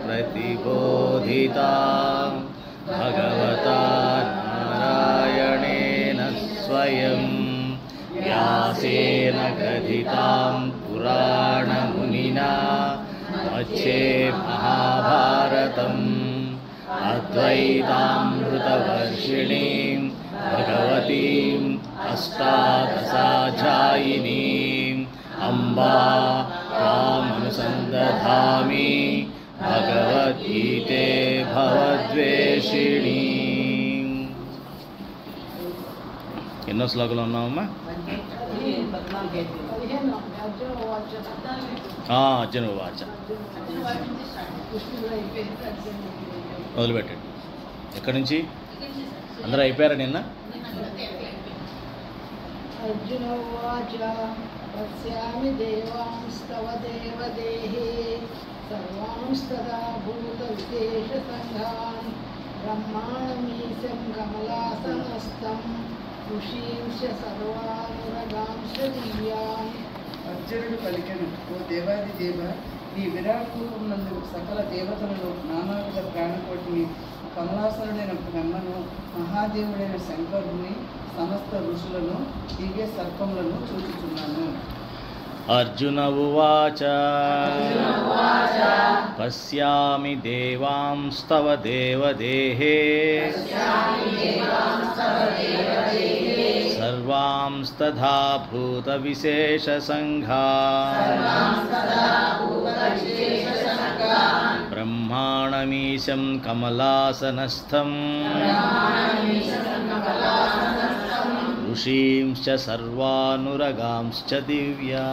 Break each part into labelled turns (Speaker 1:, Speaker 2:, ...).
Speaker 1: प्रतिबोधिता भगवता नारायणेन स्वयं व्यासेन कथितां पुराणमुनिना मध्ये महाभारतम् अद्वैतामृतवर्षिणीं भगवतीम् अष्टादशाध्यायिनीम् अम्बा तामनुसन्दधामि भगवद्गीते भवद्वेषिणी. ఎన్నో శ్లోకంలో ఉన్నామమ్మా? అర్జున వాచ మొదలుపెట్టండి. ఎక్కడి నుంచి? అందరూ అయిపోయారా నిన్న?
Speaker 2: అర్జున వాచ పశ్యామి దేవాంస్తవ దేవదేహే సర్వాంస్తదా భూత విశేష సంఘాన్ బ్రహ్మాణమీశం కమలాసనస్థం ఋషీంశ సర్వానురగాంశ దివ్యాన్.
Speaker 3: అర్జునుడు పలికెను, ఓ దేవాది దేవ, నీ విరాట్ రూపం నందు సకల దేవతలను, నానావిధ ప్రాణకోటిని, కమలాసనుడైన బ్రహ్మను, మహాదేవుడైన శంకరుని, సమస్త ఋషులను, దివ్య సర్పములను చూచుచున్నాను.
Speaker 1: అర్జున ఉవాచ పశ్యామి దేవాంస్తవ దేవదేహే సర్వాంస్తథా భూత విశేష సంఘా బ్రహ్మాణమీశం కమలాసనస్థం ఋషీంశ్చ సర్వానురగాంశ్చ దివ్యా.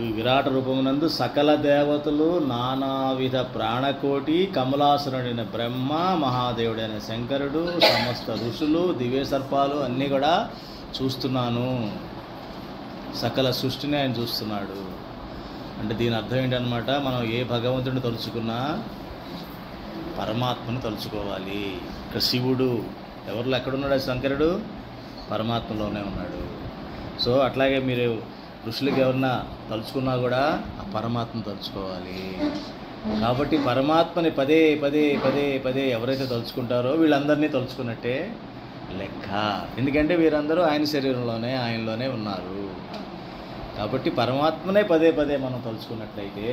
Speaker 1: ఈ విరాట రూపమునందు సకల దేవతలు, నానావిధ ప్రాణకోటి, కమలాసురుడైన బ్రహ్మ, మహాదేవుడైన శంకరుడు, సమస్త ఋషులు, దివ్య సర్పాలు అన్నీ కూడా చూస్తున్నాను. సకల సృష్టిని ఆయన చూస్తున్నాడు. అంటే దీని అర్థం ఏంటన్నమాట, మనం ఏ భగవంతుడిని తలుచుకున్నా పరమాత్మను తలుచుకోవాలి. ఇక్కడ శివుడు ఎవరిలో ఎక్కడున్నాడు? శంకరుడు పరమాత్మలోనే ఉన్నాడు. సో అట్లాగే మీరు ఋషులకి ఎవరన్నా తలుచుకున్నా కూడా ఆ పరమాత్మను తలుచుకోవాలి. కాబట్టి పరమాత్మని పదే పదే పదే పదే ఎవరైతే తలుచుకుంటారో వీళ్ళందరినీ తలుచుకున్నట్టే లెక్క. ఎందుకంటే వీరందరూ ఆయన శరీరంలోనే, ఆయనలోనే ఉన్నారు. కాబట్టి పరమాత్మనే పదే పదే మనం తలుచుకున్నట్లయితే,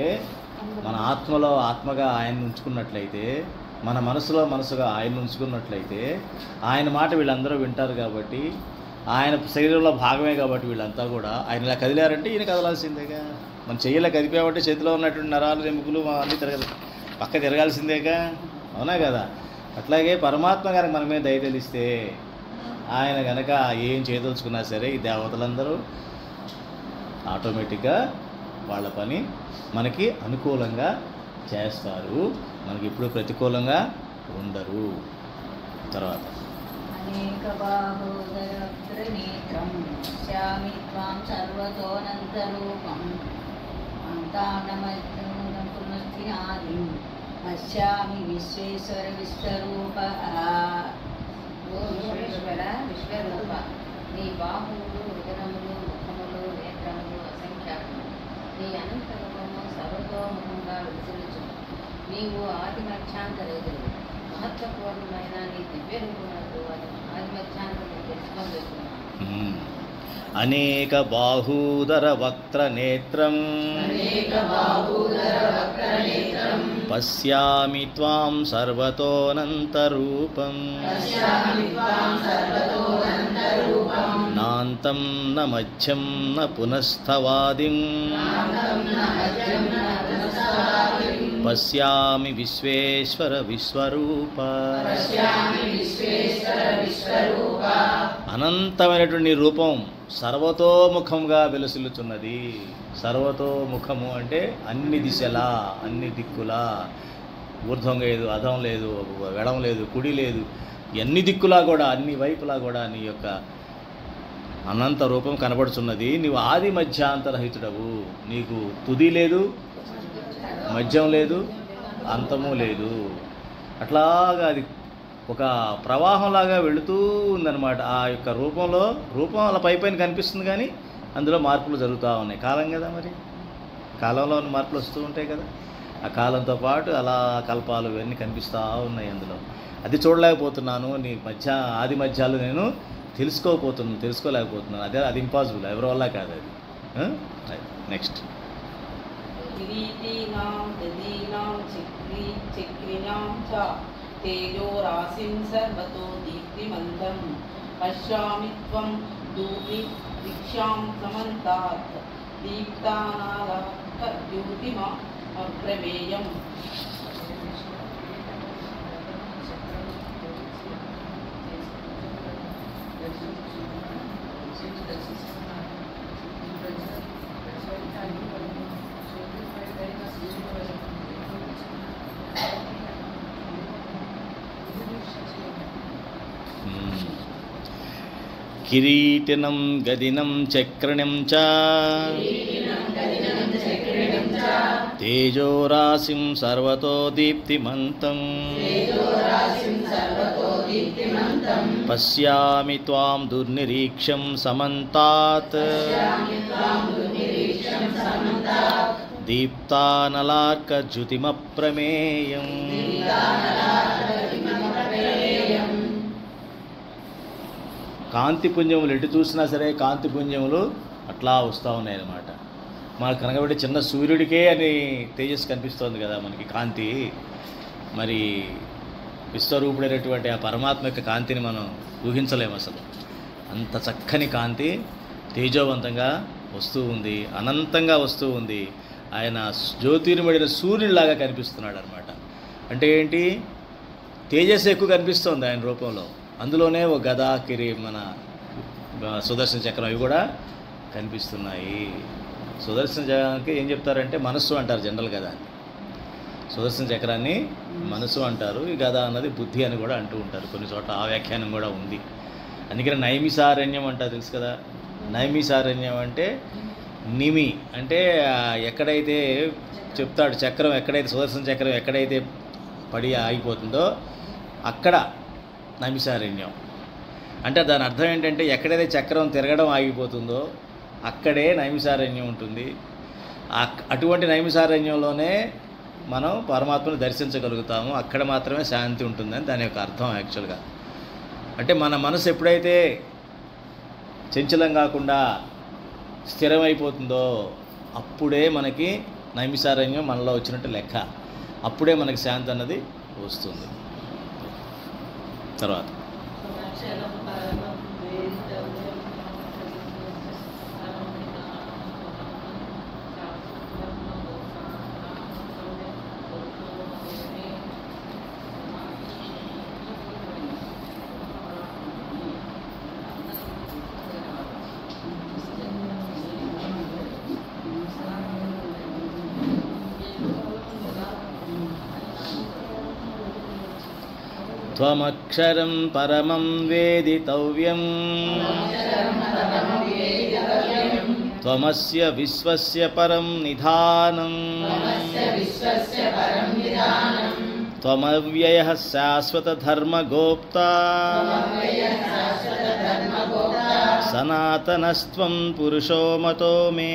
Speaker 1: మన ఆత్మలో ఆత్మగా ఆయన ఉంచుకున్నట్లయితే, మన మనసులో మనసుగా ఆయన ఉంచుకున్నట్లయితే, ఆయన మాట వీళ్ళందరూ వింటారు. కాబట్టి ఆయన శరీరంలో భాగమే. కాబట్టి వీళ్ళంతా కూడా ఆయన ఇలా కదిలారంటే ఈయన కదలాల్సిందేగా. మన చెయ్యిలా కదిపామంటే చేతిలో ఉన్నటువంటి నరాలు, ఎముకలు అన్నీ పక్క తిరగాల్సిందేగా, అవునా కదా? అట్లాగే పరమాత్మ కనుక మన మీద దయ తెలిస్తే, ఆయన కనుక ఏం చేయదలుచుకున్నా సరే ఈ దేవతలందరూ ఆటోమేటిక్గా వాళ్ళ పని మనకి అనుకూలంగా చేస్తారు. మనకి ఇప్పుడు ప్రతికూలంగా ఉండరు. తర్వాత
Speaker 4: అనేక బాహోదరనేత్రం పశ్యామి త్వాం సర్వతోనంతరూపం పునఃస్థినాదిం పశ్యామి విశ్వేశ్వర విశ్వరూప. ఓ విశ్వేశ్వర విశ్వరూప, నీ బాహువులు, ఉదరములు, ముఖములు, నేత్రములు అసంఖ్యాకము. నీ అనంత రూపము సర్వతోముఖంగా విలసిల్లుచు. నీవు ఆది మధ్యాంతరేతుడు. మహత్వపూర్ణమైన నీ దివ్య రూపములకు ఆది మధ్యాంతరం తెలుసుకోబోతున్నాను.
Speaker 1: అనేక బాహూదర వక్త్ర నేత్రం పశ్యామి త్వాం సర్వతోనంతరూపం నాంతం న మధ్యం న పునఃస్థవాదిం పశ్యామి విశ్వేశ్వర విశ్వరూప. అనంతమైనటువంటి రూపం సర్వతోముఖంగా వెలుసిల్లుచున్నది. సర్వతోముఖము అంటే అన్ని దిశలా, అన్ని దిక్కులా. ఊర్ధ్వం లేదు, అధం లేదు, వెడం లేదు, కుడి లేదు, ఎన్ని దిక్కులా కూడా, అన్ని వైపులా కూడా నీ యొక్క అనంత రూపం కనబడుచున్నది. నీవు ఆది మధ్యాంతరహితుడవు. నీకు తుది లేదు, మధ్యం లేదు, అంతము లేదు. అట్లాగా అది ఒక ప్రవాహంలాగా వెళుతూ ఉందన్నమాట. ఆ యొక్క రూపం అలా పైపైన కనిపిస్తుంది, కానీ అందులో మార్పులు జరుగుతూ ఉన్నాయి. కాలం కదా మరి. కాలంలో ఉన్న మార్పులు వస్తూ ఉంటాయి కదా, ఆ కాలంతో పాటు అలా కల్పాలు ఇవన్నీ కనిపిస్తూ ఉన్నాయి అందులో. అది చూడలేకపోతున్నాను, నీ ఆది మధ్యాలు నేను తెలుసుకోలేకపోతున్నాను. అది ఇంపాసిబుల్, ఎవరి వల్ల కాదు అది. నెక్స్ట్
Speaker 4: కిరీటీనాం దదీనాం చక్రీనాం చ తేజో రాశిం సర్వతో దీప్తిమంతం పశ్యామి త్వం దూతి దీక్షాం సమంతాత్ దీప్తానాలోక జ్యోతిమ అప్రమేయం.
Speaker 1: కిరీటినం గదినం చక్రణం చ తేజోరాశిం సర్వతో దీప్తిమంతం పశ్యామి త్వాం దుర్నిరీక్షం సమంతాత్ దీప్తానలార్కజ్యుతిమప్రమేయం. కాంతిపుంజములు ఎటు చూసినా సరే కాంతిపుంజములు అట్లా వస్తూ ఉన్నాయన్నమాట. మనకు కనకబెట్టే చిన్న సూర్యుడికే అని తేజస్సు కనిపిస్తోంది కదా మనకి కాంతి. మరి విశ్వరూపుడైనటువంటి ఆ పరమాత్మ యొక్క కాంతిని మనం ఊహించలేము అసలు. అంత చక్కని కాంతి తేజోవంతంగా వస్తూ ఉంది, అనంతంగా వస్తూ ఉంది. ఆయన జ్యోతిర్మడిన సూర్యుడిలాగా కనిపిస్తున్నాడు అనమాట. అంటే ఏంటి, తేజస్సు ఎక్కువ కనిపిస్తోంది ఆయన రూపంలో. అందులోనే ఒక గదా మన సుదర్శన చక్రం అవి కూడా కనిపిస్తున్నాయి. సుదర్శన చక్రానికి ఏం చెప్తారంటే మనస్సు అంటారు జనరల్ గదా అని. సుదర్శన చక్రాన్ని మనసు అంటారు, ఈ గద అన్నది బుద్ధి అని కూడా అంటూ ఉంటారు. కొన్ని చోట్ల ఆ వ్యాఖ్యానం కూడా ఉంది. అందుకని నైమిసారణ్యం అంటారు, తెలుసు కదా. నైమిసారణ్యం అంటే నిమి అంటే ఎక్కడైతే చెప్తాడు చక్రం, ఎక్కడైతే సుదర్శన చక్రం ఎక్కడైతే పడి ఆగిపోతుందో అక్కడ నైమిసారణ్యం అంటే. దాని అర్థం ఏంటంటే ఎక్కడైతే చక్రం తిరగడం ఆగిపోతుందో అక్కడే నైమిసారణ్యం ఉంటుంది. అటువంటి నైమిసారణ్యంలోనే మనం పరమాత్మను దర్శించగలుగుతాము. అక్కడ మాత్రమే శాంతి ఉంటుందని దాని యొక్క అర్థం యాక్చువల్గా. అంటే మన మనసు ఎప్పుడైతే చంచలం కాకుండా స్థిరమైపోతుందో అప్పుడే మనకి నైమిసారణ్యం మనలో వచ్చినట్టు లెక్క. అప్పుడే మనకి శాంతి అన్నది వస్తుంది. తర్వాత త్వమక్షరం పరమం వేదితవ్యం త్వమస్య విశ్వస్య పరం నిధానం త్వమవ్యయః శాశ్వత ధర్మగోప్తా సనాతనస్త్వం పురుషో మతో మే.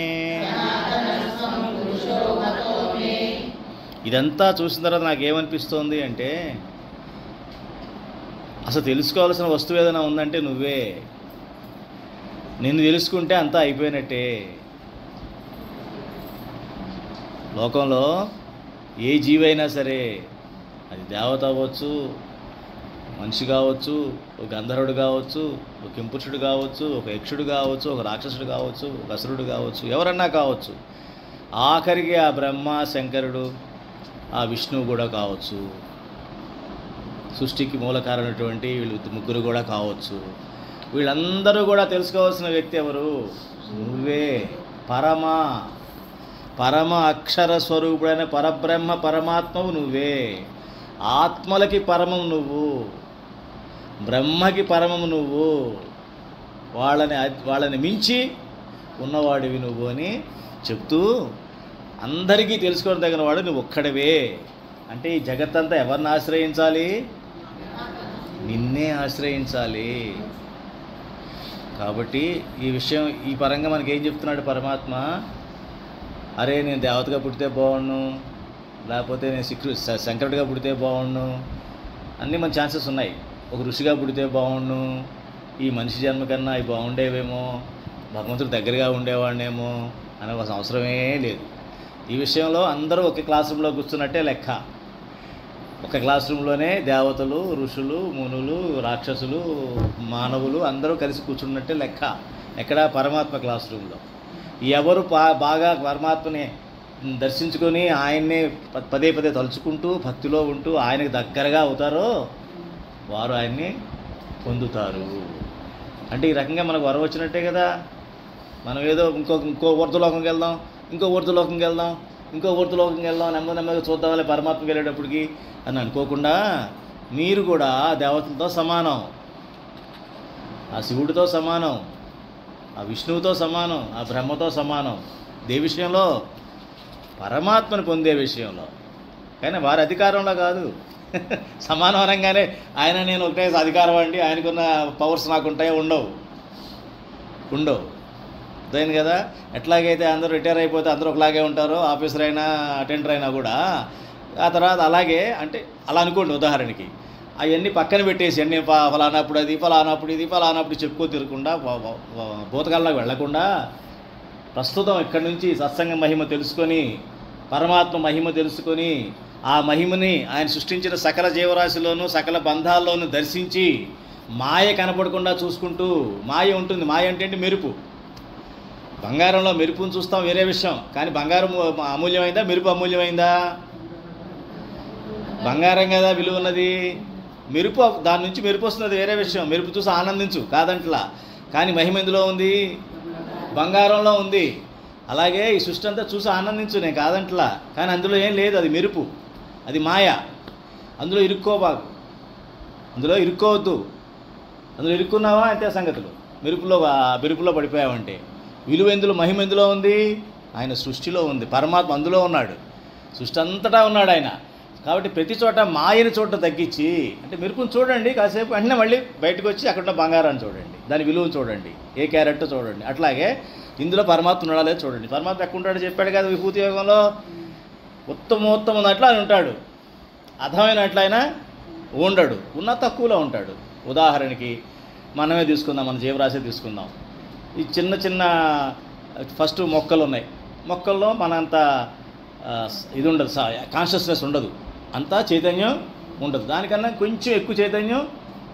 Speaker 1: ఇదంతా చూసిన తర్వాత నాకేమనిపిస్తోంది అంటే, అసలు తెలుసుకోవాల్సిన వస్తువు ఏదైనా ఉందంటే నువ్వే. నిన్ను తెలుసుకుంటే అంతా అయిపోయినట్టే. లోకంలో ఏ జీవైనా సరే, అది దేవత అవ్వచ్చు, మనిషి కావచ్చు, ఒక గంధర్వుడు కావచ్చు, ఒక కింపురుషుడు కావచ్చు, ఒక యక్షుడు కావచ్చు, ఒక రాక్షసుడు కావచ్చు, ఒక అసురుడు కావచ్చు, ఎవరన్నా కావచ్చు. ఆఖరికి ఆ బ్రహ్మ శంకరుడు ఆ విష్ణువు కూడా కావచ్చు. సృష్టికి మూల కారణమైనటువంటి వీళ్ళు ముగ్గురు కూడా కావచ్చు. వీళ్ళందరూ కూడా తెలుసుకోవాల్సిన వ్యక్తి ఎవరు? నువ్వే. పరమ అక్షర స్వరూపుడైన పరబ్రహ్మ పరమాత్మవు నువ్వే. ఆత్మలకి పరమం నువ్వు, బ్రహ్మకి పరమము నువ్వు, వాళ్ళని మించి ఉన్నవాడివి నువ్వు అని చెప్తూ అందరికీ తెలుసుకోవడం తగిన వాడు నువ్వు ఒక్కడవే. అంటే ఈ జగత్తంతా ఎవరిని ఆశ్రయించాలి? నిన్నే ఆశ్రయించాలి. కాబట్టి ఈ విషయం ఈ పరంగా మనకి ఏం చెప్తున్నాడు పరమాత్మ? అరే నేను దేవతగా పుడితే బాగుండు, లేకపోతే నేను శంకరుడిగా పుడితే బాగుండు, అన్నీ మన ఛాన్సెస్ ఉన్నాయి. ఒక ఋషిగా పుడితే బాగుండు, ఈ మనిషి జన్మ కన్నా అవి బాగుండేవేమో, భగవంతుడి దగ్గరగా ఉండేవాడినేమో అనే ఒక అవసరమే లేదు. ఈ విషయంలో అందరూ ఒకే క్లాస్ రూమ్లో కూర్చున్నట్టే లెక్క. ఒక క్లాస్ రూమ్లోనే దేవతలు, ఋషులు, మునులు, రాక్షసులు, మానవులు అందరూ కలిసి కూర్చున్నట్టే లెక్క. ఎక్కడ? పరమాత్మ క్లాస్ రూమ్లో. ఎవరు బాగా పరమాత్మని దర్శించుకొని ఆయన్నే పదే పదే తలుచుకుంటూ భక్తిలో ఉంటూ ఆయనకు దగ్గరగా అవుతారో వారు ఆయన్ని పొందుతారు. అంటే ఈ రకంగా మనకు వరం వచ్చినట్టే కదా. మనం ఏదో ఇంకో ఊర్ధ్వలోకంకి వెళ్దాం, ఇంకో ఊర్ధ్వలోకంకి వెళ్దాం, ఇంకో ఊర్ధ్వలోకంకి వెళ్దాం, నెమ్మదిగా చూద్దామని పరమాత్మకి వెళ్ళేటప్పటికి అని అనుకోకుండా మీరు కూడా దేవతలతో సమానం, ఆ శివుడితో సమానం, ఆ విష్ణువుతో సమానం, ఆ బ్రహ్మతో సమానం. ఏ విషయంలో? పరమాత్మను పొందే విషయంలో. కానీ వారి అధికారంలో కాదు. సమానం అనగానే ఆయన నేను ఒకటే అధికారం అండి, ఆయనకున్న పవర్స్ నాకు ఉంటాయో ఉండవు. అర్థమైంది కదా. ఎట్లాగైతే అందరూ రిటైర్ అయిపోతే అందరూ ఒకలాగే ఉంటారో, ఆఫీసర్ అయినా అటెండర్ అయినా కూడా ఆ తర్వాత అలాగే, అంటే అలా అనుకోండి ఉదాహరణకి. అవన్నీ పక్కన పెట్టేసి అన్నీ ఫలానప్పుడు అది, ఫలానప్పుడు ఇది, ఫలానప్పుడు చెప్పుకో తిరగకుండా, భూతకాలంలోకి వెళ్లకుండా ప్రస్తుతం ఇక్కడి నుంచి సత్సంగ మహిమ తెలుసుకొని, పరమాత్మ మహిమ తెలుసుకొని, ఆ మహిమని ఆయన సృష్టించిన సకల జీవరాశిలోనూ సకల బంధాల్లోనూ దర్శించి మాయ కనపడకుండా చూసుకుంటూ, మాయ ఉంటుంది. మాయ అంటే మెరుపు. బంగారంలో మెరుపును చూస్తాం వేరే విషయం, కానీ బంగారం అమూల్యమైందా, మెరుపు అమూల్యమైందా? బంగారం కదా విలువ ఉన్నది. మెరుపు, దాని నుంచి మెరుపు వస్తున్నది వేరే విషయం. మెరుపు చూసి ఆనందించు కాదంట్లా, కానీ మహిమ ఎందులో ఉంది? బంగారంలో ఉంది. అలాగే ఈ సృష్టి అంతా చూసి ఆనందించు, నేను కాదంట్లా, కానీ అందులో ఏం లేదు, అది మెరుపు, అది మాయ. అందులో ఇరుక్కోబాకు, అందులో ఇరుక్కోవద్దు. అందులో ఇరుక్కున్నావా అంతే సంగతులు. మెరుపులో పడిపోయావంటే. విలువ ఎందులో, మహిమ ఎందులో ఉంది? ఆయన సృష్టిలో ఉంది. పరమాత్మ అందులో ఉన్నాడు, సృష్టి అంతటా ఉన్నాడు ఆయన. కాబట్టి ప్రతి చోట మాయని చోట తగ్గించి, అంటే మెరుపుని చూడండి కాసేపు, వెంటనే మళ్ళీ బయటకు వచ్చి అక్కడ ఉన్న బంగారాన్ని చూడండి, దాని విలువను చూడండి, ఏ క్యారెట్ చూడండి. అట్లాగే ఇందులో పరమాత్మ ఉన్నాడా లేదు చూడండి. పరమాత్మ ఎక్కడ ఉంటాడు చెప్పాడు కదా విభూతి యోగంలో. ఉత్తమోత్తమ అట్లా అని ఉంటాడు, అర్థమైన అట్లయినా ఉండడు, ఉన్న తక్కువలో ఉంటాడు. ఉదాహరణకి మనమే తీసుకుందాం, మన జీవరాశి తీసుకుందాం. ఈ చిన్న చిన్న ఫస్ట్ మొక్కలు ఉన్నాయి. మొక్కల్లో మనంత ఇది ఉండదు, కాన్షియస్నెస్ ఉండదు, అంతా చైతన్యం ఉండదు. దానికన్నా కొంచెం ఎక్కువ చైతన్యం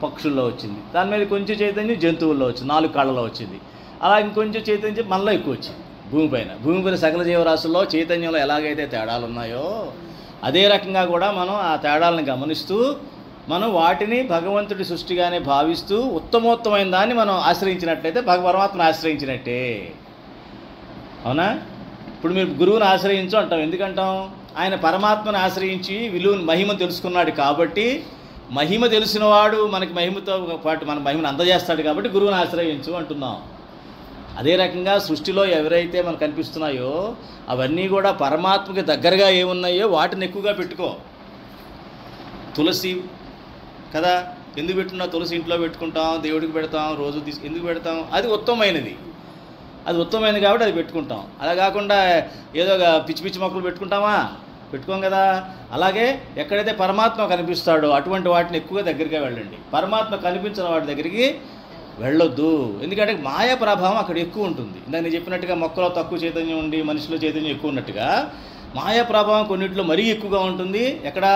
Speaker 1: పక్షుల్లో వచ్చింది, దాని మీద కొంచెం చైతన్యం జంతువుల్లో వచ్చింది, 4 కాళ్ళలో వచ్చింది. అలా ఇంకొంచెం చైతన్యం మనలో ఎక్కువ వచ్చింది. భూమిపైన సకల జీవరాశుల్లో చైతన్యంలో ఎలాగైతే తేడాలు ఉన్నాయో అదే రకంగా కూడా మనం ఆ తేడాలను గమనిస్తూ మనం వాటిని భగవంతుడి సృష్టిగానే భావిస్తూ ఉత్తమోత్తమైన దాన్ని మనం ఆశ్రయించినట్లయితే పరమాత్మను ఆశ్రయించినట్టే. అవునా? ఇప్పుడు మీరు గురువుని ఆశ్రయించు అంటాం. ఎందుకంటాం? ఆయన పరమాత్మను ఆశ్రయించి విలువను మహిమను తెలుసుకున్నాడు కాబట్టి, మహిమ తెలిసినవాడు మనకి మహిమతో పాటు మన మహిమను అందజేస్తాడు కాబట్టి గురువుని ఆశ్రయించు అంటున్నాం. అదే రకంగా సృష్టిలో ఎవరైతే మనకు కనిపిస్తున్నాయో అవన్నీ కూడా పరమాత్మకి దగ్గరగా ఏమున్నాయో వాటిని ఎక్కువగా పెట్టుకో. తులసి కదా, ఎందుకు పెట్టుకున్నావు? తులసి ఇంట్లో పెట్టుకుంటాం, దేవుడికి పెడతాం, రోజు ఎందుకు పెడతాం? అది ఉత్తమమైనది, అది ఉత్తమమైనది కాబట్టి అది పెట్టుకుంటాం. అలా కాకుండా ఏదో పిచ్చి పిచ్చి మొక్కలు పెట్టుకోం కదా. అలాగే ఎక్కడైతే పరమాత్మ కనిపిస్తాడో అటువంటి వాటిని ఎక్కువగా దగ్గరగా వెళ్ళండి. పరమాత్మ కనిపించిన వాటి దగ్గరికి వెళ్ళొద్దు, ఎందుకంటే మాయా ప్రభావం అక్కడ ఎక్కువ ఉంటుంది. ఇందాక నేను చెప్పినట్టుగా మొక్కలో తక్కువ చైతన్యం ఉండి మనిషిలో చైతన్యం ఎక్కువ ఉన్నట్టుగా మాయా ప్రభావం కొన్నింటిలో మరీ ఎక్కువగా ఉంటుంది. ఎక్కడ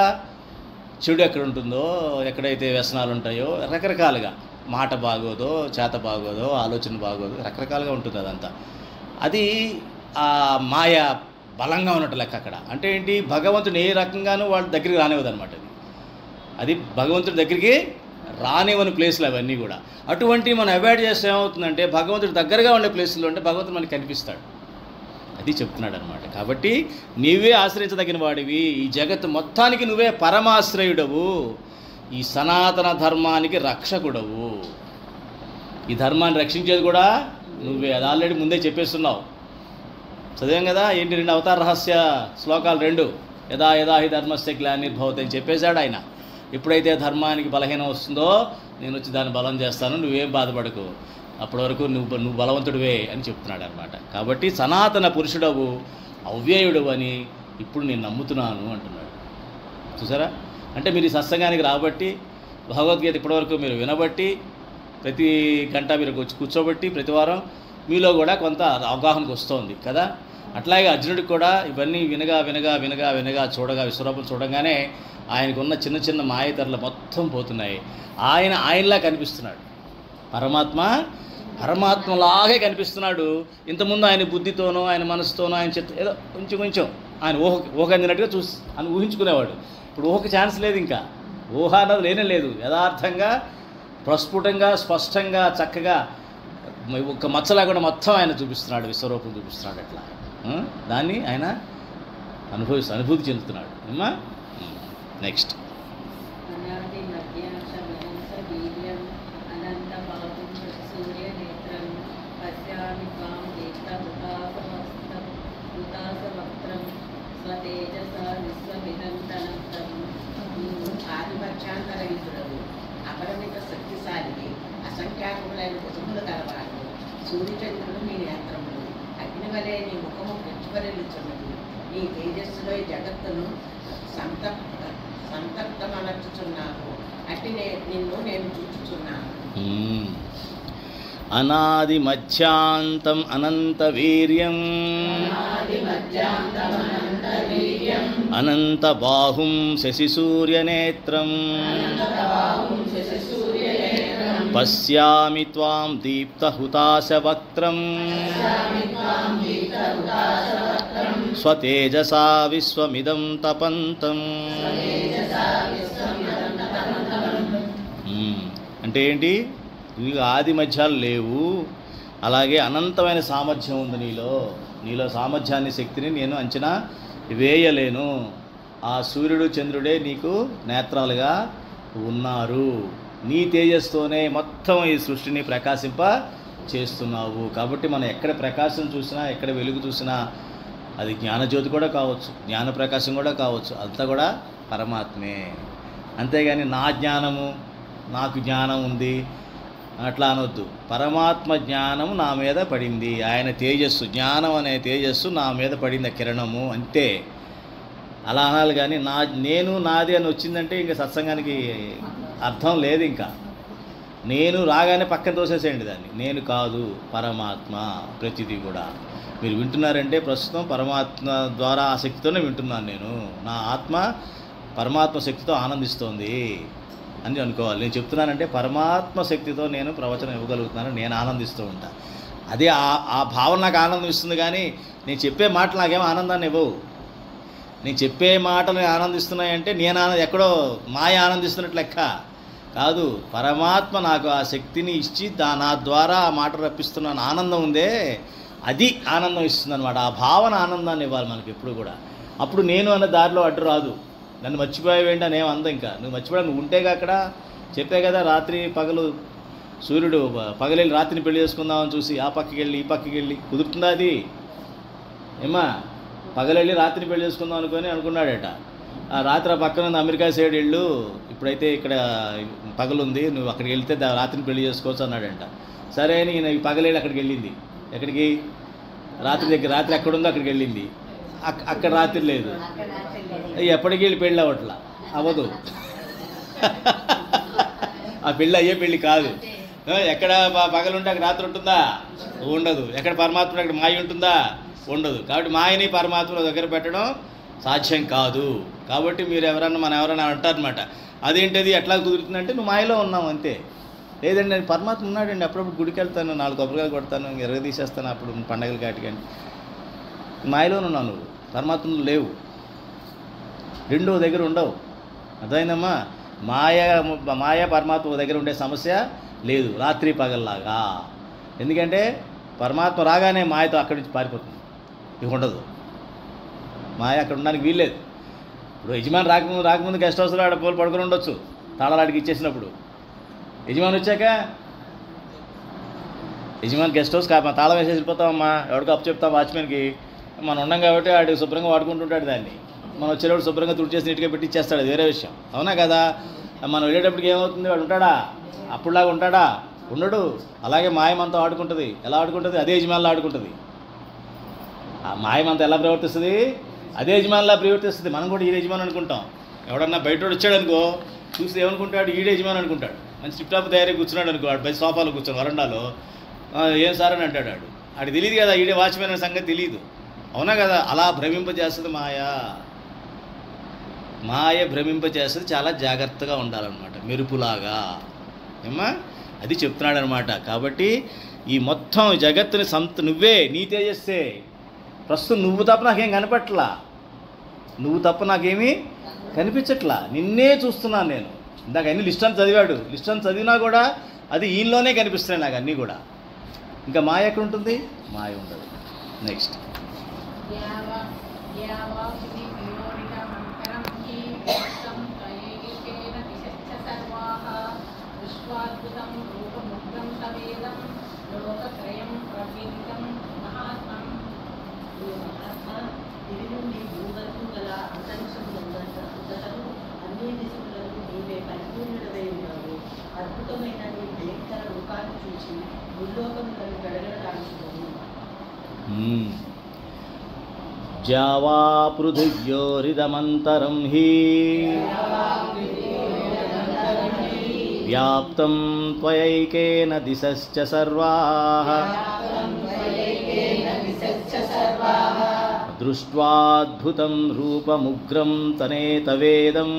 Speaker 1: చెడు ఎక్కడ ఉంటుందో, ఎక్కడైతే వ్యసనాలు ఉంటాయో, రకరకాలుగా మాట బాగోదో, చేత బాగోదో, ఆలోచన బాగోదో, రకరకాలుగా ఉంటుంది అదంతా. అది ఆ మాయ బలంగా ఉన్నట్టు లెక్క అక్కడ. అంటే ఏంటి? భగవంతుని ఏ రకంగానూ వాళ్ళ దగ్గరికి రానివ్వదు అనమాట. అది భగవంతుడి దగ్గరికి రానివ్వని ప్లేస్లు అవన్నీ కూడా. అటువంటివి మనం అవాయిడ్ చేస్తే ఏమవుతుందంటే భగవంతుడి దగ్గరగా ఉండే ప్లేసుల్లో ఉంటే భగవంతుడు మనకి కనిపిస్తాడు. అది చెప్తున్నాడు అనమాట. కాబట్టి నీవే ఆశ్రయించదగిన వాడివి, ఈ జగత్తు మొత్తానికి నువ్వే పరమాశ్రయుడవు, ఈ సనాతన ధర్మానికి రక్షకుడవు. ఈ ధర్మాన్ని రక్షించేది కూడా నువ్వే. అది ఆల్రెడీ ముందే చెప్పేస్తున్నావు, చదివాం కదా. ఏంటి? 2 అవతార రహస్య శ్లోకాలు 2. యదా యదా హి ధర్మస్య గ్లానిర్భవతి అని చెప్పేశాడు ఆయన. ఎప్పుడైతే ధర్మానికి బలహీనం వస్తుందో నేను వచ్చి దాన్ని బలం చేస్తాను, నువ్వేం బాధపడకు, అప్పటి వరకు నువ్వు బలవంతుడివే అని చెప్తున్నాడు అనమాట. కాబట్టి సనాతన పురుషుడవు, అవ్యయుడు అని ఇప్పుడు నేను నమ్ముతున్నాను అంటున్నాడు. చూసారా? అంటే మీరు ఈ సత్సంగానికి రాబట్టి, భగవద్గీత ఇప్పటివరకు మీరు వినబట్టి, ప్రతి గంట మీరు వచ్చి కూర్చోబట్టి ప్రతి వారం మీలో కూడా కొంత అవగాహనకు వస్తుంది కదా. అట్లాగే అర్జునుడికి కూడా ఇవన్నీ వినగా వినగా వినగా వినగా చూడగా విశ్వరూపం చూడగానే ఆయనకున్న చిన్న చిన్న మాయతరలు మొత్తం పోతున్నాయి. ఆయనలా కనిపిస్తున్నాడు. పరమాత్మలాగే కనిపిస్తున్నాడు. ఇంతకుముందు ఆయన బుద్ధితోనో ఆయన మనసుతోనో ఆయన ఏదో కొంచెం ఆయన ఊహ అందినట్టుగా అని ఊహించుకునేవాడు. ఇప్పుడు ఊహకి ఛాన్స్ లేదు, ఇంకా ఊహ అన్నది లేనే లేదు. యథార్థంగా ప్రస్ఫుటంగా స్పష్టంగా చక్కగా ఒక మచ్చ లేకుండా మొత్తం ఆయన చూపిస్తున్నాడు, విశ్వరూపం చూపిస్తున్నాడు. అట్లా దాన్ని ఆయన అనుభూతి చెందుతున్నాడు. అమ్మా నెక్స్ట్
Speaker 5: అనాది మధ్యాశ వీర్యం అనంత బాహుం సూర్య నేత్రం పశ్యామి త్వాం దీప్త హుతాసవక్త్రం స్వతేజస విశ్వమిదంతనంతం.
Speaker 6: ఆదిమధ్యాంతరహితుడవు, అపరిమిత శక్తిశాలికి, అసంఖ్యాకములైన భుజములు కలవాడు. సూర్యచంద్రుడు నీ నేత్రములు, అగ్ని వలె నీ ముఖము ప్రజ్వరిల్లుచున్నది. నీ తేజస్సులో ఈ జగత్తును సంతప్తమనర్చుచున్నాను. అట్టి నిన్ను నేను చూచుచున్నాను.
Speaker 1: అనాది మధ్యాంతం అనంత వీర్యం అనంత బాహుం శశి సూర్యనేత్రం పశ్యామి త్వాం దీప్త హుతాశవక్త్రం స్వతేజసా విశ్వమిదం తపంతం. అంటే ఏంటి? నీకు ఆది మధ్యాలు లేవు, అలాగే అనంతమైన సామర్థ్యం ఉంది నీలో సామర్థ్యాన్ని, శక్తిని నేను అంచనా వేయలేను. ఆ సూర్యుడు చంద్రుడే నీకు నేత్రాలుగా ఉన్నారు. నీ తేజస్తోనే మొత్తం ఈ సృష్టిని ప్రకాశింప చేస్తున్నావు. కాబట్టి మనం ఎక్కడ ప్రకాశం చూసినా, ఎక్కడ వెలుగు చూసినా, అది జ్ఞానజ్యోతి కూడా కావచ్చు, జ్ఞాన ప్రకాశం కూడా కావచ్చు, అంతా కూడా పరమాత్మే. అంతేగాని నా జ్ఞానము, నాకు జ్ఞానం ఉంది అట్లా అనొద్దు. పరమాత్మ జ్ఞానం నా మీద పడింది, ఆయన తేజస్సు, జ్ఞానం అనే తేజస్సు నా మీద పడింది, కిరణము, అంతే. అలా అనాలి. కానీ నేను నాది అని వచ్చిందంటే ఇంకా సత్సంగానికి అర్థం లేదు. ఇంకా నేను రాగానే పక్కన తోసేసేయండి దాన్ని. నేను కాదు, పరమాత్మ ప్రతిదీ కూడా. మీరు వింటున్నారంటే ప్రస్తుతం పరమాత్మ ద్వారా ఆ శక్తితోనే వింటున్నాను. నేను నా ఆత్మ పరమాత్మ శక్తితో ఆనందిస్తోంది అని అనుకోవాలి. నేను చెప్తున్నానంటే పరమాత్మ శక్తితో నేను ప్రవచనం ఇవ్వగలుగుతున్నాను, నేను ఆనందిస్తూ ఉంటాను. అదే ఆ భావన నాకు ఆనందం ఇస్తుంది. కానీ నేను చెప్పే మాటలు నాకేమో ఆనందాన్ని ఇవ్వవు. నేను చెప్పే మాటలు ఆనందిస్తున్నాయంటే నేను ఎక్కడో మాయ ఆనందిస్తున్నట్లు లెక్క కాదు. పరమాత్మ నాకు ఆ శక్తిని ఇచ్చి నా ద్వారా ఆ మాట రప్పిస్తున్నాను ఆనందం ఉందే, అది ఆనందం ఇస్తుంది అనమాట. ఆ భావన ఆనందాన్ని ఇవ్వాలి మనకి ఎప్పుడు కూడా. అప్పుడు నేను అన్న దారిలో అడ్డు రాదు. నన్ను మర్చిపోయావేంటి అని ఏమందా. ఇంకా నువ్వు మర్చిపోయా, నువ్వు ఉంటేగా అక్కడ చెప్పే కదా. రాత్రి పగలు సూర్యుడు పగలెళ్ళి రాత్రిని పెళ్లి చేసుకుందామని చూసి ఆ పక్కకి వెళ్ళి ఈ పక్కకి వెళ్ళి కుదురుతుందా అది? ఏమా పగలెళ్ళి రాత్రిని పెళ్లి చేసుకుందాం అనుకున్నాడట. ఆ రాత్రి ఆ పక్కన ఉంది అమెరికా సైడ్ వెళ్ళు, ఇప్పుడైతే ఇక్కడ పగలుంది, నువ్వు అక్కడికి వెళ్తే రాత్రిని పెళ్లి చేసుకోవచ్చు అన్నాడంట. సరే అని ఈయన పగలేళ్ళు అక్కడికి వెళ్ళింది. ఎక్కడికి? రాత్రి దగ్గర. రాత్రి ఎక్కడుందో అక్కడికి వెళ్ళింది. అక్కడ రాత్రి లేదు. ఎప్పటికి వెళ్ళి పెళ్ళి అవ్వట్లా, అవ్వదు. ఆ పెళ్ళి అయ్యే పెళ్ళి కాదు. ఎక్కడ పగలుంటే అక్కడ రాత్రి ఉంటుందా? ఉండదు. ఎక్కడ పరమాత్మ అక్కడ మాయ ఉంటుందా? ఉండదు. కాబట్టి మాయని పరమాత్మలో దగ్గర పెట్టడం సాధ్యం కాదు. కాబట్టి మీరు మనం ఎవరైనా అంటారనమాట, అదేంటిది ఎట్లా కుదురుతుందంటే నువ్వు మాయలో ఉన్నావు అంతే. లేదండి నేను పరమాత్మ ఉన్నాడండి, అప్పుడప్పుడు గుడికి వెళ్తాను, 4 కొబ్బరికాయలు కొడతాను, ఎరగ తీసేస్తాను అప్పుడు పండగలు కాటికండి. మాయలోనే ఉన్నావు నువ్వు, పరమాత్మలో లేవు. రెండో దగ్గర ఉండవు. అర్థమైందమ్మా? మాయ పరమాత్మ దగ్గర ఉండే సమస్య లేదు రాత్రి పగల్లాగా. ఎందుకంటే పరమాత్మ రాగానే మాయతో అక్కడి నుంచి పారిపోతుంది. ఇక ఉండదు మాయ, అక్కడ ఉండడానికి వీల్లేదు. ఇప్పుడు యజమాని రాకముందు గెస్ట్ హౌస్లో ఆడ పోలు పడుకొని ఉండొచ్చు, తాళాడికి ఇచ్చేసినప్పుడు. యజమాని వచ్చాక యజమాని గెస్ట్ హౌస్ తాళం వేసేసి వెళ్ళిపోతామమ్మా, ఎవరికి అప్పు చెప్తాం వాచ్మెన్కి. మనం ఉన్నాం కాబట్టి వాడికి శుభ్రంగా వాడుకుంటుంటాడు దాన్ని. మనం వచ్చేటప్పుడు శుభ్రంగా తుడిచేసి నీట్గా పెట్టి ఇచ్చేస్తాడు, అది వేరే విషయం. అవునా కదా? మనం వెళ్ళేటప్పటికి ఏమవుతుంది? వాడు ఉంటాడా? అప్పుడులాగా ఉంటాడా? ఉండడు. అలాగే మాయమంతా ఆడుకుంటుంది. ఎలా ఆడుకుంటుంది? అదే యజమానులు ఆడుకుంటుంది. ఆ మాయమంతా ఎలా ప్రవర్తిస్తుంది? అదే యజమానిలా ప్రవర్తిస్తుంది. మనం కూడా ఈ యజమాని అనుకుంటాం. ఎవడన్నా బయటోడు వచ్చాడు అనుకో, చూసి ఏమనుకుంటాడు? ఈడే యజమాని అనుకుంటాడు. మంచి టిప్ టాప్ తయారీ కూర్చున్నాడు అనుకో, వాడు బయట సోఫాలో కూర్చొని వరండాలో, ఏం సార్ అని అంటాడు. ఆడికి తెలియదు కదా ఈడే వాచ్మెన్ అనే సంగతి తెలియదు. అవునా కదా? అలా భ్రమింపజేస్తుంది మాయ. మాయ భ్రమింపజేస్తుంది. చాలా జాగ్రత్తగా ఉండాలన్నమాట, మెరుపులాగా. ఏమ్మా అది చెప్తున్నాడు అనమాట. కాబట్టి ఈ మొత్తం జగత్తుని నువ్వే, నీ తేజస్సే. ప్రస్తుతం నువ్వు తప్ప నాకేం కనపట్లా, నువ్వు తప్ప నాకేమీ కనిపించట్లా, నిన్నే చూస్తున్నాను నేను. ఇందాక అన్ని లిస్ట్ అని చదివాడు. లిస్ట్ అని చదివినా కూడా అది ఈయనలోనే కనిపిస్తున్నాయి నాకు అన్నీ కూడా. ఇంకా మాయ ఎక్కడ ఉంటుంది? మాయ ఉండదు. నెక్స్ట్
Speaker 5: ఇది నుండి భూగర్భం గల అంతరిక్షంలో అంతటను అన్ని దిశలను నీవే పరిపూర్ణుడవై ఉన్నావు. అద్భుతమైన నీ భయంకర రూపాన్ని చూసి భూలోకములను గడగడలాడుతున్నాను.
Speaker 1: జావా పృథివ్యోరిదమంతరం హి వ్యాప్తం త్వయైకేన దిశశ్చ సర్వాః దృష్ట్వాద్భుతం రూపముగ్రం తనేతవేదం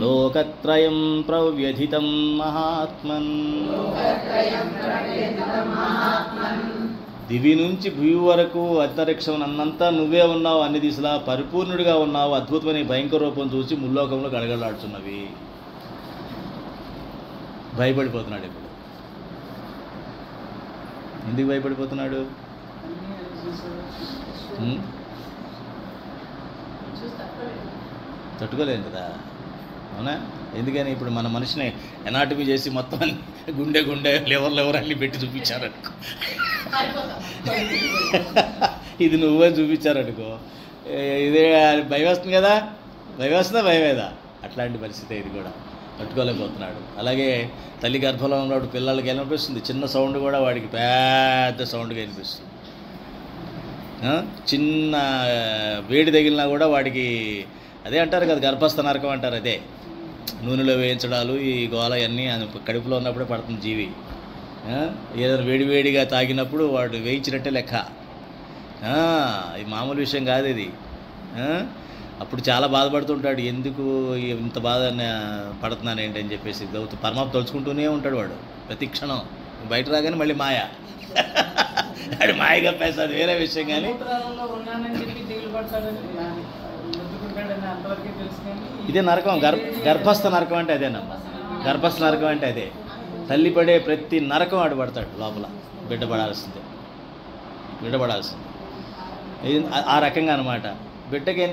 Speaker 1: లోకత్రయం ప్రవ్యధితం మహాత్మన్. దివి నుంచి భూమి వరకు అంతరిక్షం అన్నంతా నువ్వే ఉన్నావు, అన్ని దిశలా పరిపూర్ణుడిగా ఉన్నావు. అద్భుతమైన భయంకర రూపం చూసి ముల్లోకంలో గడగడలాడుతున్నవి. భయపడిపోతున్నాడు. ఇప్పుడు ఎందుకు భయపడిపోతున్నాడు? తట్టుకోలేదు కదా. అవునా? ఎందుకని ఇప్పుడు మన మనిషిని ఎనాటమీ చేసి మొత్తం గుండె లివర్ అన్నీ పెట్టి చూపించారనుకో, ఇది నువ్వే చూపించారనుకో, ఇదే భయం వస్తుంది కదా. భయం వస్తుందా? భయమేదా? అట్లాంటి పరిస్థితి ఇది కూడా. తట్టుకోలేకపోతున్నాడు. అలాగే తల్లి గర్భంలో ఉన్నప్పుడు పిల్లలకి వినిపిస్తుంది చిన్న సౌండ్ కూడా వాడికి పెద్ద సౌండ్గా వినిపిస్తుంది. చిన్న వేడి తగిలినా కూడా వాడికి అదే అంటారు కదా, గర్భస్థ నరకం అంటారు. అదే నూనెలో వేయించడాలు, ఈ గోల అన్నీ కడుపులో ఉన్నప్పుడే పడుతుంది జీవి. ఏదైనా వేడివేడిగా తాగినప్పుడు వాడు వేయించినట్టే లెక్క. ఇది మామూలు విషయం కాదు ఇది. అప్పుడు చాలా బాధపడుతుంటాడు, ఎందుకు ఇంత బాధ పడుతున్నాను ఏంటని చెప్పేసి పరమాత్మ తలుచుకుంటూనే ఉంటాడు వాడు ప్రతి క్షణం. బయట రాగానే మళ్ళీ మాయ, అది మాయ కప్పేస్తుంది, వేరే విషయం. కానీ ఇదే నరకం. గర్భస్థ నరకం అంటే అదేనమ్మా. గర్భస్థ నరకం అంటే అదే. తల్లి పడే ప్రతి నరకం ఆడు పడతాడు లోపల. బిడ్డ పడాల్సిందే. ఆ రకంగా అనమాట. బిడ్డకి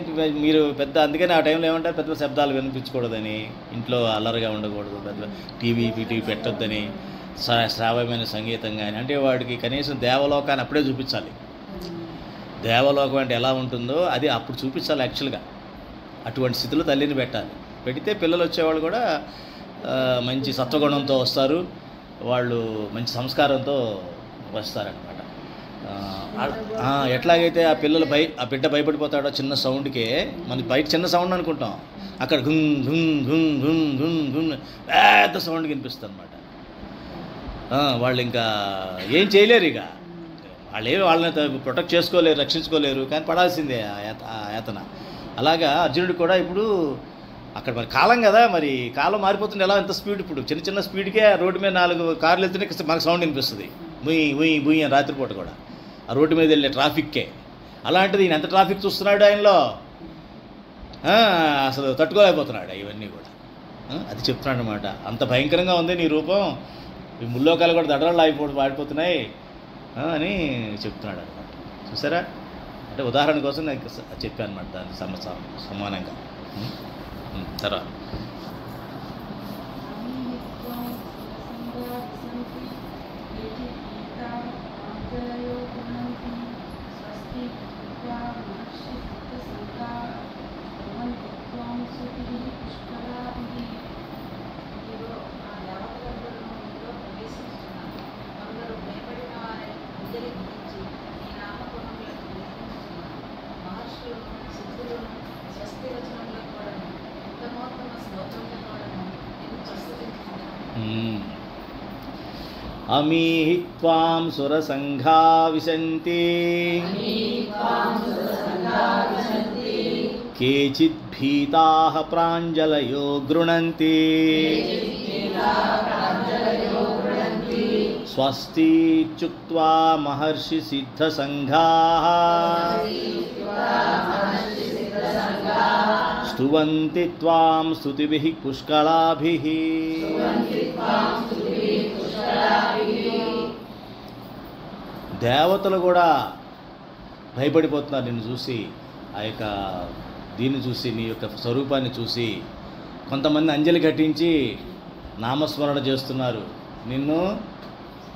Speaker 1: మీరు పెద్ద, అందుకని ఆ టైంలో ఏమంటారు, పెద్ద శబ్దాలు వినిపించకూడదని, ఇంట్లో అల్లరిగా ఉండకూడదు, పెద్ద టీవీ పెట్టొద్దని, శ్రావ్యమైన సంగీతం కానీ. అంటే వాడికి కనీసం దేవలోకాన్ని అప్పుడే చూపించాలి. దేవలోకం అంటే ఎలా ఉంటుందో అది అప్పుడు చూపించాలి యాక్చువల్గా. అటువంటి స్థితిలో తల్లిని పెట్టాలి. పెడితే పిల్లలు వచ్చేవాళ్ళు కూడా మంచి సత్వగుణంతో వస్తారు, వాళ్ళు మంచి సంస్కారంతో వస్తారనమాట. ఎట్లాగైతే ఆ బిడ్డ భయపడిపోతాడో చిన్న సౌండ్కే, మనకి బయట చిన్న సౌండ్ అనుకుంటాం, అక్కడ గుంగ్ గుంగ్ గుంగ్ గుంగ్ గుంగ్ గుంగ్ పెద్ద సౌండ్ వినిపిస్తుంది అనమాట. వాళ్ళు ఇంకా ఏం చేయలేరు. ఇక వాళ్ళని ప్రొటెక్ట్ చేసుకోలేరు, రక్షించుకోలేరు, కానీ పడాల్సిందే ఆ యాతన. అలాగా అర్జునుడు కూడా ఇప్పుడు అక్కడ మరి కాలం కదా, మరి కాలం మారిపోతుంది. ఎలా ఎంత స్పీడ్, ఇప్పుడు చిన్న స్పీడ్కే రోడ్డు మీద 4 కార్లు వెళ్తేనే మనకు సౌండ్ వినిపిస్తుంది, బుయ్ అని రాత్రిపూట కూడా ఆ రోడ్డు మీద వెళ్ళే ట్రాఫిక్కే. అలాంటిది ఈయన ఎంత ట్రాఫిక్ చూస్తున్నాడు ఆయనలో, అసలు తట్టుకోలేకపోతున్నాడు ఇవన్నీ కూడా. అది చెప్తున్నాడు అనమాట. అంత భయంకరంగా ఉంది నీ రూపం, ఈ ముల్లోకాలు కూడా దడరలు వాడిపోతున్నాయి అని చెప్తున్నాడు అనమాట. చూసారా? అంటే ఉదాహరణ కోసం నేను చెప్పాను అనమాట, దాన్ని సమానంగా. తర్వాత అమీహి త్వాం సురసంఘా విశంతి కేచిద్ భీతాః ప్రాంజలయో గృణంతి స్వస్తి ఇత్యుక్త్వా మహర్షి సిద్ధసంఘాః స్తువంతి త్వాం స్తుతిభిః పుష్కళాభిః. దేవతలు కూడా భయపడిపోతున్నారు నిన్ను చూసి, ఆ యొక్క దీన్ని చూసి, నీ యొక్క స్వరూపాన్ని చూసి. కొంతమంది అంజలి ఘటించి నామస్మరణ చేస్తున్నారు, నిన్ను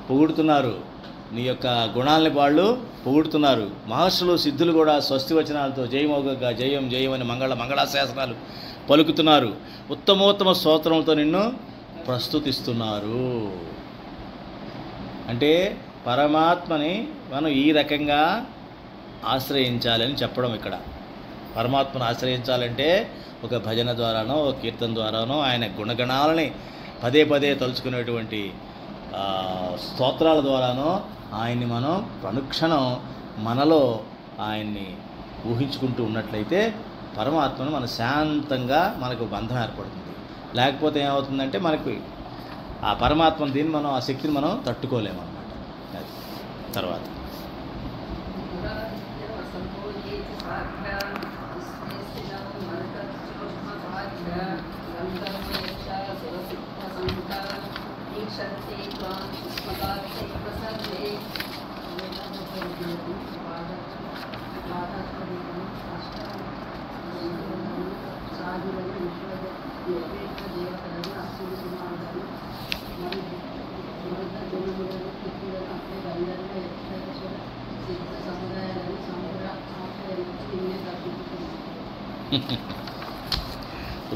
Speaker 1: పొగుడుతున్నారు, నీ యొక్క గుణాలని వాళ్ళు పొగుడుతున్నారు. మహర్షులు సిద్ధులు కూడా స్వస్తి వచనాలతో జయమోగగా జయం జయం అని మంగళాశాసనాలు పలుకుతున్నారు. ఉత్తమోత్తమ స్తోత్రంతో నిన్ను ప్రస్తుతిస్తున్నారు. అంటే పరమాత్మని మనం ఈ రకంగా ఆశ్రయించాలని చెప్పడం ఇక్కడ. పరమాత్మను ఆశ్రయించాలంటే ఒక భజన ద్వారానో, ఒక కీర్తన ద్వారానో, ఆయన గుణగణాలని పదే పదే తలుచుకునేటువంటి స్తోత్రాల ద్వారానో ఆయన్ని మనం అనుక్షణం మనలో ఆయన్ని ఊహించుకుంటూ ఉన్నట్లయితే పరమాత్మను మన శాంతంగా మనకు బంధం ఏర్పడుతుంది. లేకపోతే ఏమవుతుందంటే మనకు ఆ పరమాత్మను దీన్ని మనం, ఆ శక్తిని మనం తట్టుకోలేము అన్నమాట. తర్వాత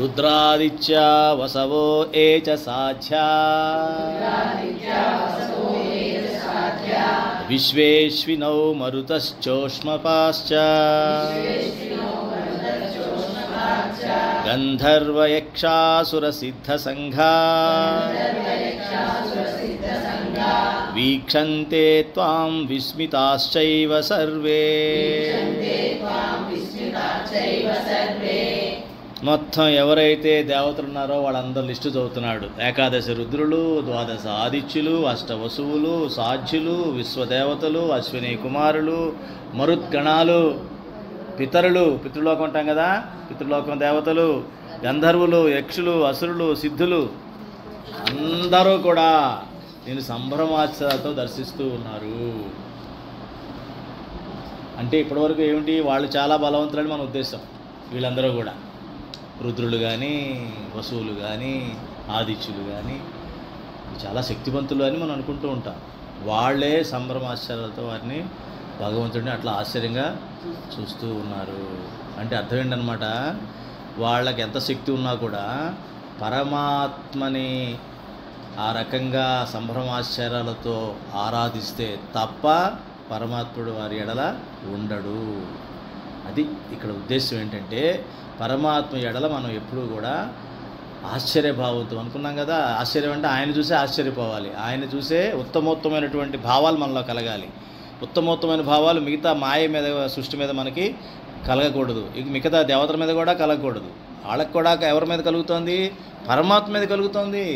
Speaker 1: రుద్రాదిత్య వసవో ఏ చ సాధ్యా విశ్వేశ్వినౌ మరుతశ్చోష్మపాశ్చ గంధర్వయక్షాసురసిద్ధసంఘా వీక్షంతే త్వాం విస్మితాశ్చైవ సర్వే. మొత్తం ఎవరైతే దేవతలు ఉన్నారో వాళ్ళందరూ లిస్టు చదువుతున్నాడు. ఏకాదశి రుద్రులు, ద్వాదశ ఆదిత్యులు, అష్టవసువులు, సాధ్యులు, విశ్వదేవతలు, అశ్విని కుమారులు, మరుద్గణాలు, పితరులు, పితృలోకం అంటాం కదా, పితృలోకం దేవతలు, గంధర్వులు, యక్షులు, అసురులు, సిద్ధులు అందరూ కూడా నేను సంభ్రమాచరణతో దర్శిస్తూ ఉన్నారు. అంటే ఇప్పటివరకు ఏమిటి, వాళ్ళు చాలా బలవంతులని మన ఉద్దేశం. వీళ్ళందరూ కూడా రుద్రులు కానీ, వసువులు కానీ, ఆదిత్యులు కానీ చాలా శక్తివంతులు అని మనం అనుకుంటూ ఉంటాం. వాళ్ళే సంభ్రమాశ్చర్యాలతో వారిని, భగవంతుడిని అట్లా ఆశ్చర్యంగా చూస్తూ ఉన్నారు. అంటే అర్థం ఏంటనమాట, వాళ్ళకి ఎంత శక్తి ఉన్నా కూడా పరమాత్మని ఆ రకంగా సంభ్రమాశ్చర్యాలతో ఆరాధిస్తే తప్ప పరమాత్ముడు వారి ఎడల ఉండడు. అది ఇక్కడ ఉద్దేశం ఏంటంటే, పరమాత్మ ఎడల మనం ఎప్పుడూ కూడా ఆశ్చర్యభావంతో అనుకున్నాం కదా. ఆశ్చర్యం అంటే ఆయన చూసే ఆశ్చర్యపోవాలి, ఆయన చూసే ఉత్తమోత్తమైనటువంటి భావాలు మనలో కలగాలి. ఉత్తమోత్తమైన భావాలు మిగతా మాయ మీద, సృష్టి మీద మనకి కలగకూడదు. ఇక మిగతా దేవతల మీద కూడా కలగకూడదు. వాళ్ళకి కూడా ఎవరి మీద కలుగుతోంది, పరమాత్మ మీద కలుగుతోంది.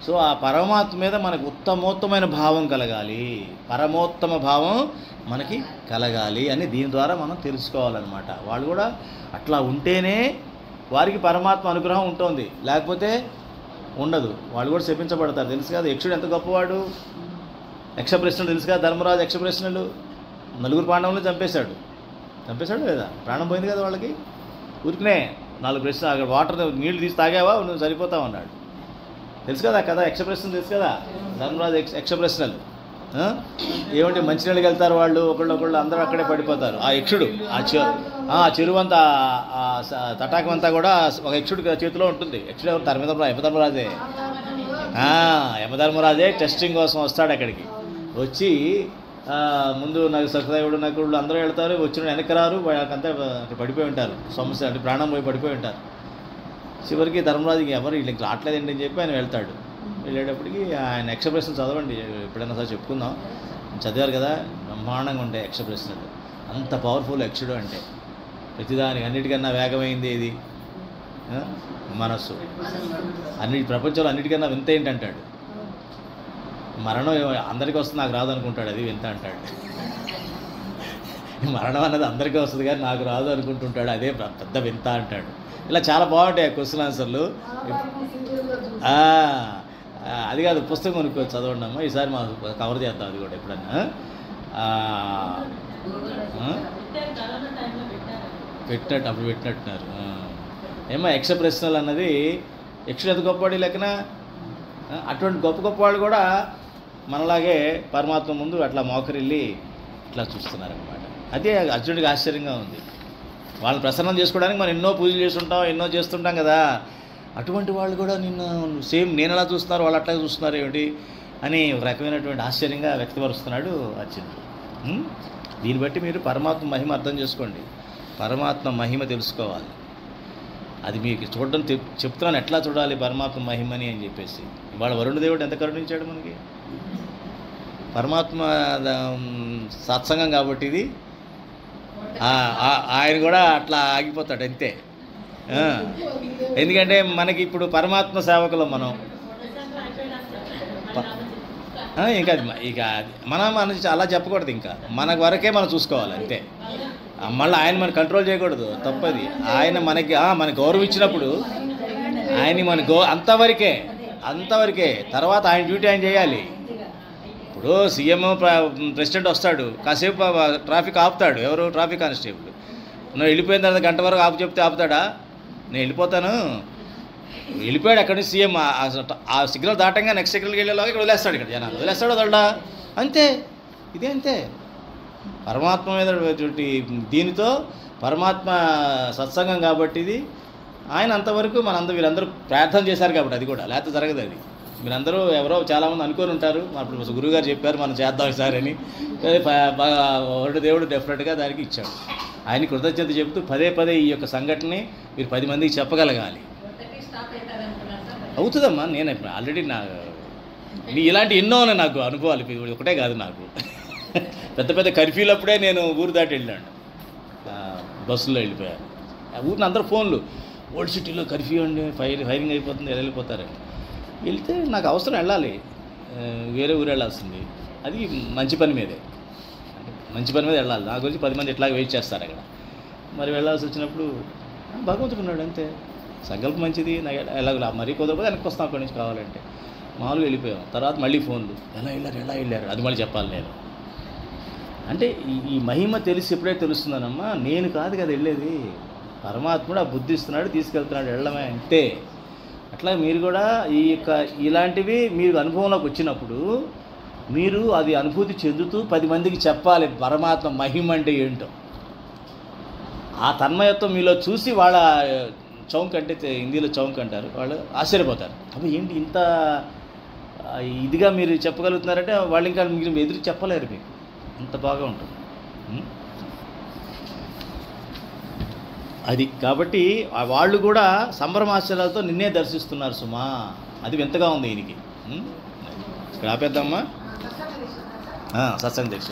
Speaker 1: సో ఆ పరమాత్మ మీద మనకు ఉత్తమోత్తమైన భావం కలగాలి, పరమోత్తమ భావం మనకి కలగాలి అని దీని ద్వారా మనం తెలుసుకోవాలన్నమాట. వాళ్ళు కూడా అట్లా ఉంటేనే వారికి పరమాత్మ అనుగ్రహం ఉంటుంది, లేకపోతే ఉండదు. వాళ్ళు కూడా శపించబడతారు. తెలుసు కదా యక్షుడు ఎంత గొప్పవాడు. యక్షప్రశ్నలు తెలుసు కదా, ధర్మరాజు యక్షప్రశ్నలు 4 పాండవులను చంపేశాడు లేదా, ప్రాణం పోయింది కదా వాళ్ళకి. ఊరికనే 4 ప్రశ్నలు, అక్కడ వాటర్ నీళ్ళు తీసి తాగావా నువ్వు సరిపోతావు అన్నాడు. తెలుసు కదా కదా, యక్షప్రశ్నలు తెలుసు కదా, ధర్మరాజు యక్షప్రశ్నలు. ఏమంటే మంచినీళ్ళకి వెళ్తారు వాళ్ళు, ఒకళ్ళు అందరూ అక్కడే పడిపోతారు. ఆ యక్షుడు ఆ చెరువు అంతా, తటాకం అంతా కూడా ఒక యక్షుడి చేతిలో ఉంటుంది. యక్షుడు ఎవరు, యమధర్మరాజే. యమధర్మరాజే టెస్టింగ్ కోసం వస్తాడు అక్కడికి. వచ్చి ముందు నాకు సహదేవుడు, నకులుడు అందరూ వెళ్తారు, వచ్చిన వెనక్కి రారు, వాళ్ళకంతా పడిపోయి ఉంటారు. సమస్య అంటే ప్రాణం పోయి పడిపోయి ఉంటారు. చివరికి ధర్మరాజుకి ఎవరు వీళ్ళకి రావట్లేదండి అని చెప్పి ఆయన వెళ్తాడు. వెళ్ళేటప్పటికి ఆయన ఎక్స్ప్రెషన్ చదవండి, ఎప్పుడైనా సార్ చెప్పుకుందాం, చదివారు కదా, బ్రహ్మాండంగా ఉంటాయి ఎక్స్ప్రెషన్లు. అంత పవర్ఫుల్ యక్షుడు అంటే. ప్రతిదానికి అన్నిటికన్నా వేగమైంది ఇది మనస్సు. ప్రపంచంలో అన్నిటికన్నా వింత ఏంటంటాడు, మరణం అందరికీ వస్తుంది నాకు రాదు అనుకుంటాడు, అది వింత అంటాడు. మరణం అన్నది అందరికీ వస్తుంది కానీ నాకు రాదు అనుకుంటుంటాడు, అదే పెద్ద వింత అంటాడు. ఇలా చాలా బాగుంటాయి క్వశ్చన్ ఆన్సర్లు. అది కాదు, పుస్తకం కొనుక్కోవచ్చు, చదవండి అమ్మా. ఈసారి మా కవర్ చేద్దాం అది కూడా ఎప్పుడన్నా. అప్పుడు పెట్టినట్టున్నారు. ఏమో యక్ష ప్రశ్నలు అన్నది, యక్షుడు ఎంత గొప్పవాడి లెక్కన అటువంటి గొప్ప గొప్ప వాళ్ళు కూడా మనలాగే పరమాత్మ ముందు అట్లా మోకరిల్లి ఇట్లా చూస్తున్నారనమాట. అదే అర్జునుడికి ఆశ్చర్యంగా ఉంది. వాళ్ళని ప్రసన్నం చేసుకోవడానికి మనం ఎన్నో పూజలు చేస్తుంటాం, ఎన్నో చేస్తుంటాం కదా, అటువంటి వాళ్ళు కూడా నిన్ను సేమ్ నేను ఎలా చూస్తున్నారు వాళ్ళు అట్లాగే చూస్తున్నారు ఏమిటి అని ఒక రకమైనటువంటి ఆశ్చర్యంగా వ్యక్తపరుస్తున్నాడు అర్జునుడు. దీన్ని బట్టి మీరు పరమాత్మ మహిమ అర్థం చేసుకోండి, పరమాత్మ మహిమ తెలుసుకోవాలి. అది మీకు చూడడం చెప్తున్నాను, ఎట్లా చూడాలి పరమాత్మ మహిమని అని చెప్పేసి. ఇవాళ వరుణ దేవుడు ఎంత కరుణించాడు మనకి. పరమాత్మ సత్సంగం కాబట్టి ఇది ఆయన కూడా అట్లా ఆగిపోతాడు అంతే. ఎందుకంటే మనకి ఇప్పుడు పరమాత్మ సేవకులు మనం, ఇంకా ఇక మనం అలా చెప్పకూడదు, ఇంకా మన వరకే మనం చూసుకోవాలి అంతే. మళ్ళీ ఆయన మనం కంట్రోల్ చేయకూడదు, తప్పది. ఆయన మనకి గౌరవం ఇచ్చినప్పుడు ఆయన మన అంతవరకే తర్వాత ఆయన డ్యూటీ ఆయన చేయాలి. ఇప్పుడు సీఎం ప్రెసిడెంట్ వస్తాడు, కాసేపు ట్రాఫిక్ ఆపుతాడు, ఎవరు ట్రాఫిక్ కానిస్టేబుల్. నువ్వు వెళ్ళిపోయిన తర్వాత గంట వరకు ఆపు చెప్తే ఆపుతాడా? నేను వెళ్ళిపోతాను, వెళ్ళిపోయాడు అక్కడి నుంచి సీఎం, ఆ సిగ్నల్ దాటంగా నెక్స్ట్ సిగ్నల్కి వెళ్ళేలాగా ఇక్కడ వదిలేస్తాడు, ఇక్కడ జనాలు వదిలేస్తాడు వదలడా అంతే. ఇదే అంతే పరమాత్మ మీద దీనితో. పరమాత్మ సత్సంగం కాబట్టి ఇది. ఆయన అంతవరకు వీళ్ళందరూ ప్రార్థన చేశారు కాబట్టి అది కూడా, లేకపోతే జరగదు అది. మీరందరూ ఎవరో చాలామంది అనుకొని ఉంటారు, అప్పుడు గురువుగారు చెప్పారు మనం చేద్దాం సార్ అని. వరుడు దేవుడు డెఫినెట్గా దానికి ఇచ్చాడు. ఆయన కృతజ్ఞత చెబుతూ పదే ఈ యొక్క సంఘటనని మీరు 10 మందికి చెప్పగలగాలి. అవుతుందమ్మా, నేను ఆల్రెడీ ఇలాంటి ఎన్నో నాకు అనుభవాలు, ఒకటే కాదు నాకు. పెద్ద కర్ఫ్యూలప్పుడే నేను ఊరు దాటి వెళ్ళాను, బస్సులో వెళ్ళిపోయాను. ఊరిని అందరూ ఫోన్లు, ఓల్డ్ సిటీలో కర్ఫ్యూ అండి, ఫైరింగ్ అయిపోతుంది, వెళ్ళిపోతారండి. వెళ్తే నాకు అవసరం వెళ్ళాలి, వేరే ఊరు వెళ్ళాల్సింది. అది మంచి పని మీద వెళ్ళాలి. నా గురించి 10 మంది ఇట్లాగే వెయిట్ చేస్తారు అక్కడ. మరి వెళ్ళాల్సి వచ్చినప్పుడు భగవంతుడు ఉన్నాడు అంతే. సంకల్పం మంచిది, ఎలాగో మరీ కుదరకపోతే వెనక్కి వస్తాం అక్కడి నుంచి కావాలంటే. మామూలుగా వెళ్ళిపోయాం. తర్వాత మళ్ళీ ఫోన్లు, ఎలా వెళ్ళారు అది మళ్ళీ చెప్పాలి నేను. అంటే ఈ మహిమ తెలిసి ఎప్పుడైతే తెలుస్తుందనమ్మా, నేను కాదు కదా వెళ్ళేది, పరమాత్ముడు ఆ బుద్ధి ఇస్తున్నాడు, తీసుకెళ్తున్నాడు, వెళ్ళడమే అంతే. అట్లా మీరు కూడా ఇలాంటివి మీరు అనుభవంలోకి వచ్చినప్పుడు మీరు అది అనుభూతి చెందుతూ 10 మందికి చెప్పాలి పరమాత్మ మహిమ అంటే ఏంటో. ఆ తన్మయత్వం మీలో చూసి వాళ్ళ చౌంక్ అంటే హిందీలో చౌంక్ అంటారు, వాళ్ళు ఆశ్చర్యపోతారు. అప్పుడు ఏంటి ఇంత ఇదిగా మీరు చెప్పగలుగుతున్నారంటే వాళ్ళు ఇంకా మీరు ఎదురు చెప్పలేరు, మీకు అంత బాగా ఉంటుంది అది. కాబట్టి వాళ్ళు కూడా సంభ్రమాశ్చర్యాలతో నిన్నే దర్శిస్తున్నారు సుమా. అది వింతగా ఉంది ఈయనకి. ఇక్కడ ఆపేద్దామా, సత్సంగ దీక్ష.